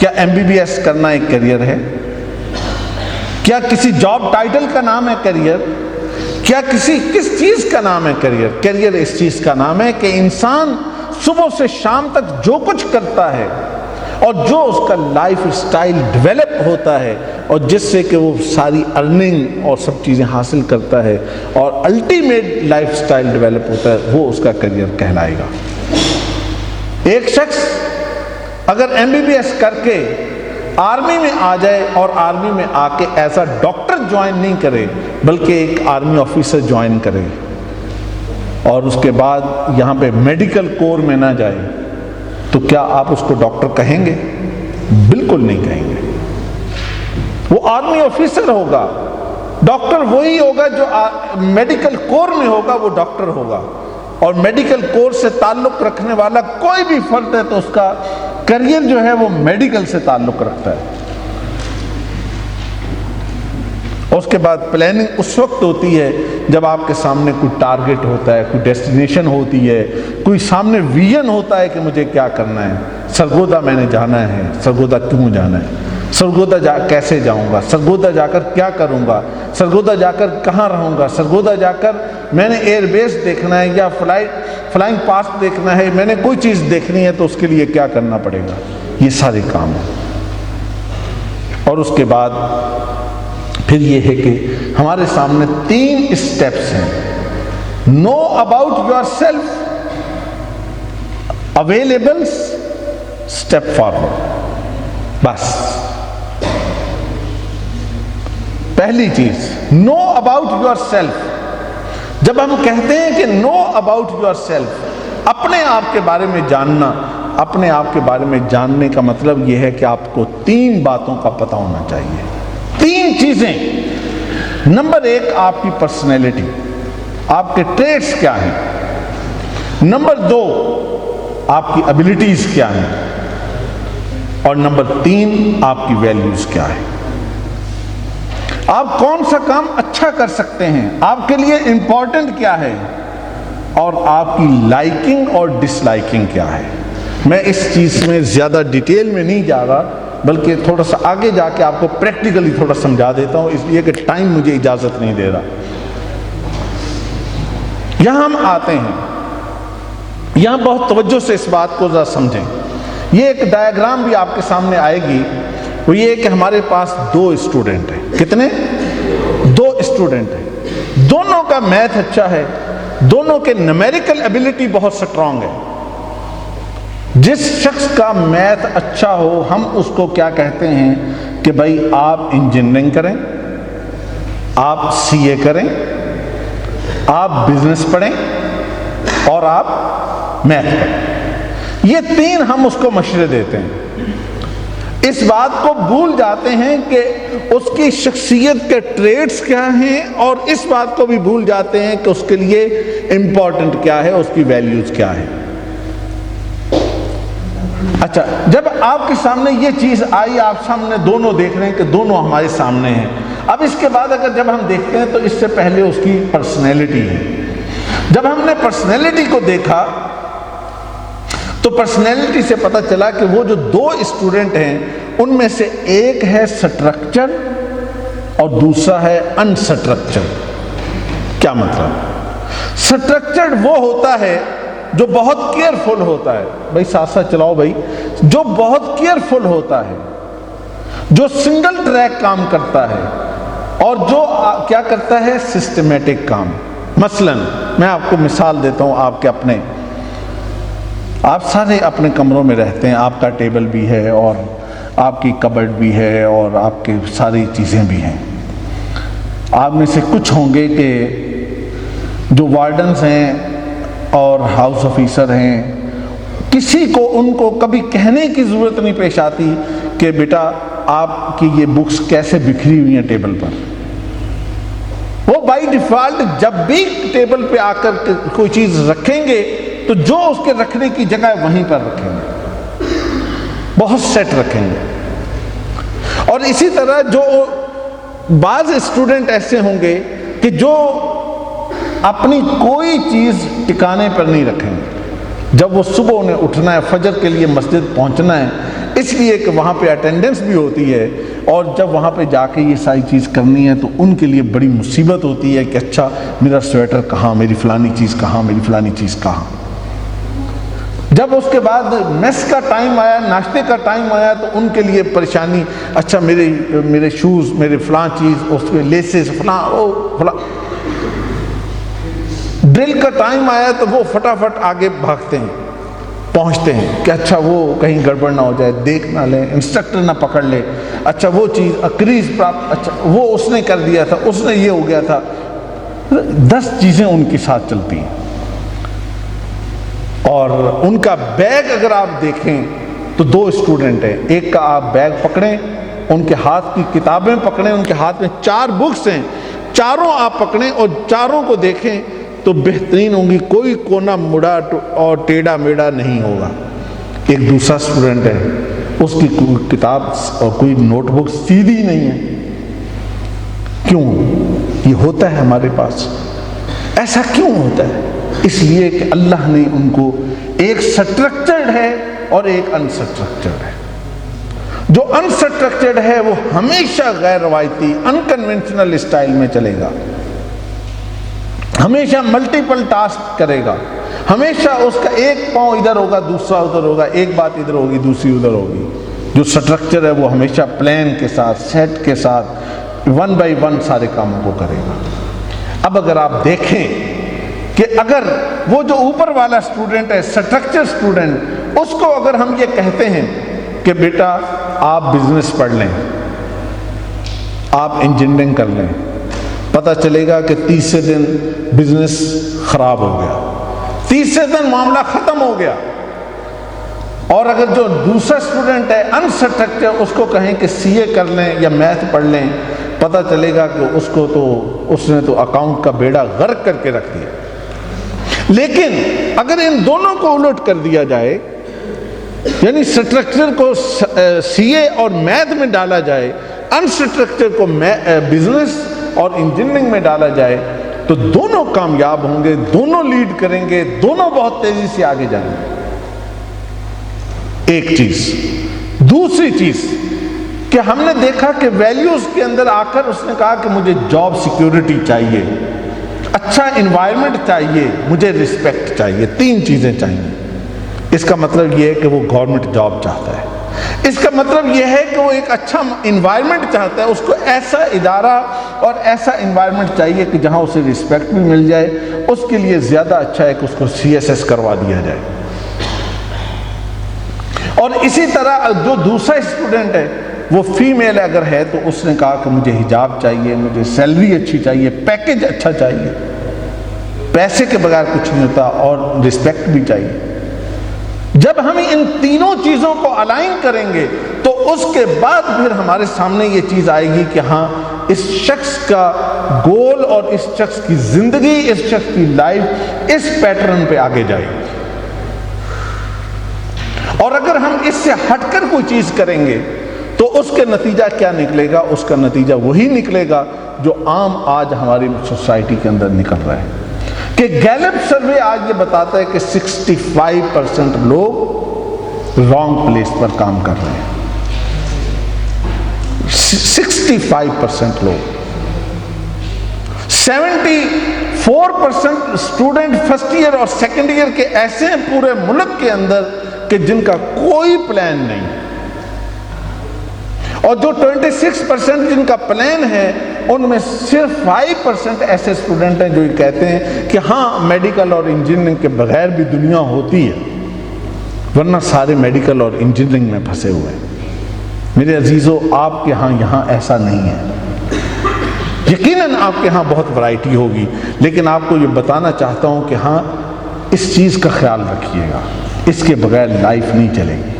کیا MBBS کرنا ایک کیریئر ہے؟ کیا کسی جاب ٹائٹل کا نام ہے کیریئر؟ کیا کس چیز کا نام ہے کیریئر؟ کیریئر اس چیز کا نام ہے کہ انسان صبح سے شام تک جو کچھ کرتا ہے اور جو اس کا لائف سٹائل ڈیولپ ہوتا ہے اور جس سے کہ وہ ساری ارننگ اور سب چیزیں حاصل کرتا ہے اور الٹیمیٹ لائف سٹائل ڈیولپ ہوتا ہے، وہ اس کا کیریئر کہلائے گا۔ ایک شخص اگر MBBS کر کے آرمی میں آ جائے اور آرمی میں آ کے ایسا ڈاکٹر جوائن نہیں کرے بلکہ ایک آرمی آفیسر جوائن کرے اور اس کے بعد یہاں پہ میڈیکل کور میں نہ جائے، تو کیا آپ اس کو ڈاکٹر کہیں گے؟ بالکل نہیں کہیں گے۔ وہ آرمی آفیسر ہوگا، ڈاکٹر وہی ہوگا جو میڈیکل کور میں ہوگا، وہ ڈاکٹر ہوگا۔ اور میڈیکل کور سے تعلق رکھنے والا کوئی بھی فرد ہے تو اس کا کیریئر جو ہے وہ میڈیکل سے تعلق رکھتا ہے۔ اس کے بعد پلاننگ اس وقت ہوتی ہے جب آپ کے سامنے کوئی ٹارگٹ ہوتا ہے، کوئی ڈیسٹینیشن ہوتی ہے، کوئی سامنے ویژن ہوتا ہے کہ مجھے کیا کرنا ہے۔ سرگودا میں نے جانا ہے، سرگودا کیوں جانا ہے، سرگودا کیسے جاؤں گا، سرگودا جا کر کیا کروں گا، سرگودا جا کر کہاں رہوں گا، سرگودا جا کر میں نے ایئر بیس دیکھنا ہے یا فلائنگ پاسٹ دیکھنا ہے، میں نے کوئی چیز دیکھنی ہے تو اس کے لیے کیا کرنا پڑے گا۔ یہ سارے کام ہیں۔ اور اس کے بعد پھر یہ ہے کہ ہمارے سامنے 3 اسٹیپس ہیں۔ Know about yourself, availables, step forward. بس پہلی چیز نو اباؤٹ یور سیلف۔ جب ہم کہتے ہیں کہ نو اباؤٹ یور سیلف، اپنے آپ کے بارے میں جاننا، اپنے آپ کے بارے میں جاننے کا مطلب یہ ہے کہ آپ کو 3 باتوں کا پتہ ہونا چاہیے۔ 3 چیزیں۔ نمبر 1 آپ کی پرسنالٹی، آپ کے ٹریٹس کیا ہیں۔ نمبر 2 آپ کی ابیلٹیز کیا ہیں، اور نمبر 3 آپ کی ویلیوز کیا ہیں۔ آپ کون سا کام اچھا کر سکتے ہیں، آپ کے لیے امپورٹنٹ کیا ہے، اور آپ کی لائکنگ اور ڈس لائکنگ کیا ہے۔ میں اس چیز میں زیادہ ڈیٹیل میں نہیں جا رہا، بلکہ تھوڑا سا آگے جا کے آپ کو پریکٹیکلی تھوڑا سمجھا دیتا ہوں، اس لیے کہ ٹائم مجھے اجازت نہیں دے رہا۔ یہاں ہم آتے ہیں، یہاں بہت توجہ سے اس بات کو ذرا سمجھیں۔ یہ ایک ڈائیگرام بھی آپ کے سامنے آئے گی، وہ یہ کہ ہمارے پاس 2 اسٹوڈنٹ ہیں۔ کتنے؟ 2 اسٹوڈنٹ ہیں۔ دونوں کا میتھ اچھا ہے، دونوں کے نمیریکل ایبلٹی بہت سٹرونگ ہے۔ جس شخص کا میتھ اچھا ہو ہم اس کو کیا کہتے ہیں کہ بھائی آپ انجینئرنگ کریں، آپ CA کریں، آپ بزنس پڑھیں اور آپ میتھ پڑھیں۔ یہ 3 ہم اس کو مشورے دیتے ہیں۔ اس بات کو بھول جاتے ہیں کہ اس کی شخصیت کے ٹریٹس کیا ہیں، اور اس بات کو بھی بھول جاتے ہیں کہ اس کے لیے امپورٹنٹ کیا ہے، اس کی ویلیوز کیا ہے۔ اچھا، جب آپ کے سامنے یہ چیز آئی، آپ سامنے دونوں دیکھ رہے ہیں کہ دونوں ہمارے سامنے ہیں۔ اب اس کے بعد اگر جب ہم دیکھتے ہیں تو اس سے پہلے اس کی پرسنالٹی ہے۔ جب ہم نے پرسنالٹی کو دیکھا تو پرسنالٹی سے پتہ چلا کہ وہ جو 2 اسٹوڈنٹ ہیں ان میں سے ایک ہے سٹرکچر اور دوسرا ہے انسٹرکچر۔ کیا مطلب؟ سٹرکچرڈ وہ ہوتا ہے جو بہت کیئرفل ہوتا ہے، بھائی ساتھ ساتھ چلاؤ بھائی، جو بہت کیئرفل ہوتا ہے، جو سنگل ٹریک کام کرتا ہے، اور جو کیا کرتا ہے سسٹمیٹک کام۔ مثلا میں آپ کو مثال دیتا ہوں، آپ سارے اپنے کمروں میں رہتے ہیں، آپ کا ٹیبل بھی ہے اور آپ کی کبرڈ بھی ہے اور آپ کی ساری چیزیں بھی ہیں۔ آپ میں سے کچھ ہوں گے کہ جو وارڈنز ہیں اور ہاؤس آفیسر ہیں، کسی کو ان کو کبھی کہنے کی ضرورت نہیں پیش آتی کہ بیٹا آپ کی یہ بکس کیسے بکھری ہوئی ہیں ٹیبل پر۔ وہ بائی ڈیفالٹ جب بھی ٹیبل پہ آ کر کوئی چیز رکھیں گے تو جو اس کے رکھنے کی جگہ ہے وہیں پر رکھیں گے، بہت سیٹ رکھیں گے۔ اور اسی طرح جو بعض اسٹوڈنٹ ایسے ہوں گے کہ جو اپنی کوئی چیز ٹکانے پر نہیں رکھیں گے۔ جب وہ صبح انہیں اٹھنا ہے، فجر کے لیے مسجد پہنچنا ہے، اس لیے کہ وہاں پہ اٹینڈنس بھی ہوتی ہے، اور جب وہاں پہ جا کے یہ ساری چیز کرنی ہے تو ان کے لیے بڑی مصیبت ہوتی ہے کہ اچھا میرا سویٹر کہاں، میری فلانی چیز کہاں، میری فلانی چیز کہاں۔ جب اس کے بعد میس کا ٹائم آیا، ناشتے کا ٹائم آیا، تو ان کے لیے پریشانی، اچھا میرے شوز، میرے فلاں چیز، اس کے لیسز، فلاں ڈرل کا ٹائم آیا تو وہ فٹافٹ آگے بھاگتے ہیں، پہنچتے ہیں کہ اچھا وہ کہیں گڑبڑ نہ ہو جائے، دیکھ نہ لیں، انسٹرکٹر نہ پکڑ لے، اچھا وہ چیز اکریز پراپت، اچھا وہ اس نے کر دیا تھا، اس نے یہ ہو گیا تھا۔ 10 چیزیں ان کے ساتھ چلتی ہیں، اور ان کا بیگ اگر آپ دیکھیں تو 2 اسٹوڈنٹ ہیں، ایک کا آپ بیگ پکڑیں، ان کے ہاتھ کی کتابیں پکڑیں، ان کے ہاتھ میں 4 بکس ہیں، چاروں آپ پکڑیں اور چاروں کو دیکھیں تو بہترین ہوں گی، کوئی کونا مڑا اور ٹیڑھا میڑا نہیں ہوگا۔ ایک دوسرا اسٹوڈنٹ ہے، اس کی کوئی کتاب اور کوئی نوٹ بک سیدھی نہیں ہے۔ کیوں؟ یہ ہوتا ہے ہمارے پاس۔ ایسا کیوں ہوتا ہے؟ اس لیے کہ اللہ نے ان کو ایک سٹرکچرڈ ہے اور ایک انسٹرکچرڈ ہے۔ جو انسٹرکچرڈ ہے وہ ہمیشہ غیر روایتی، انکنونشنل اسٹائل میں چلے گا، ہمیشہ ملٹیپل ٹاسک کرے گا، ہمیشہ اس کا ایک پاؤں ادھر ہوگا، دوسرا ادھر ہوگا، ایک بات ادھر ہوگی، دوسری ادھر ہوگی۔ جو سٹرکچر ہے وہ ہمیشہ پلان کے ساتھ، سیٹ کے ساتھ 1 بائی 1 سارے کاموں کو کرے گا۔ اب اگر آپ دیکھیں کہ اگر وہ جو اوپر والا اسٹوڈنٹ ہے، سٹرکچر اسٹوڈنٹ، اس کو اگر ہم یہ کہتے ہیں کہ بیٹا آپ بزنس پڑھ لیں، آپ انجینئرنگ کر لیں، پتہ چلے گا کہ تیسرے دن بزنس خراب ہو گیا، تیسرے دن معاملہ ختم ہو گیا۔ اور اگر جو دوسرا اسٹوڈنٹ ہے انسٹرکچر، اس کو کہیں کہ سی اے کر لیں یا میتھ پڑھ لیں، پتہ چلے گا کہ اس نے تو اکاؤنٹ کا بیڑا غرق کر کے رکھ دیا۔ لیکن اگر ان دونوں کو الٹ کر دیا جائے، یعنی سٹرکچر کو سی اے اور میتھ میں ڈالا جائے، انسٹرکچر کو بزنس اور انجینئرنگ میں ڈالا جائے، تو دونوں کامیاب ہوں گے، دونوں لیڈ کریں گے، دونوں بہت تیزی سے آگے جائیں گے۔ ایک چیز۔ دوسری چیز کہ ہم نے دیکھا کہ ویلیوز کے اندر آ کر اس نے کہا کہ مجھے جاب سیکیورٹی چاہیے، اچھا انوائرمنٹ چاہیے، مجھے رسپیکٹ چاہیے، 3 چیزیں چاہیے۔ اس کا مطلب یہ ہے کہ وہ گورنمنٹ جاب چاہتا ہے، اس کا مطلب یہ ہے کہ وہ ایک اچھا انوائرمنٹ چاہتا ہے، اس کو ایسا ادارہ اور ایسا انوائرمنٹ چاہیے کہ جہاں اسے رسپیکٹ بھی مل جائے۔ اس کے لیے زیادہ اچھا ہے کہ اس کو CSS کروا دیا جائے۔ اور اسی طرح جو دوسرا اسٹوڈنٹ ہے وہ فیمیل اگر ہے تو اس نے کہا کہ مجھے حجاب چاہیے، مجھے سیلری اچھی چاہیے، پیکج اچھا چاہیے، پیسے کے بغیر کچھ نہیں ہوتا، اور رسپیکٹ بھی چاہیے۔ جب ہم ان تینوں چیزوں کو الائن کریں گے تو اس کے بعد پھر ہمارے سامنے یہ چیز آئے گی کہ ہاں اس شخص کا گول اور اس شخص کی زندگی، اس شخص کی لائف اس پیٹرن پہ آگے جائے گی۔ اور اگر ہم اس سے ہٹ کر کوئی چیز کریں گے تو اس کے نتیجہ کیا نکلے گا؟ اس کا نتیجہ وہی نکلے گا جو عام آج ہماری سوسائٹی کے اندر نکل رہا ہے، کہ گیلپ سروے آج یہ بتاتا ہے کہ 65% لوگ رانگ پلیس پر کام کر رہے ہیں۔ 65% لوگ، 74% اسٹوڈنٹ فرسٹ ایئر اور سیکنڈ ایئر کے ایسے ہیں پورے ملک کے اندر کہ جن کا کوئی پلان نہیں، اور جو 26% جن کا پلان ہے ان میں صرف 5% ایسے اسٹوڈنٹ ہیں جو یہ کہتے ہیں کہ ہاں میڈیکل اور انجینئرنگ کے بغیر بھی دنیا ہوتی ہے، ورنہ سارے میڈیکل اور انجینئرنگ میں پھنسے ہوئے ہیں۔ میرے عزیزو، آپ کے ہاں یہاں ایسا نہیں ہے، یقیناً آپ کے ہاں بہت ورائٹی ہوگی، لیکن آپ کو یہ بتانا چاہتا ہوں کہ ہاں اس چیز کا خیال رکھیے گا، اس کے بغیر لائف نہیں چلے گی۔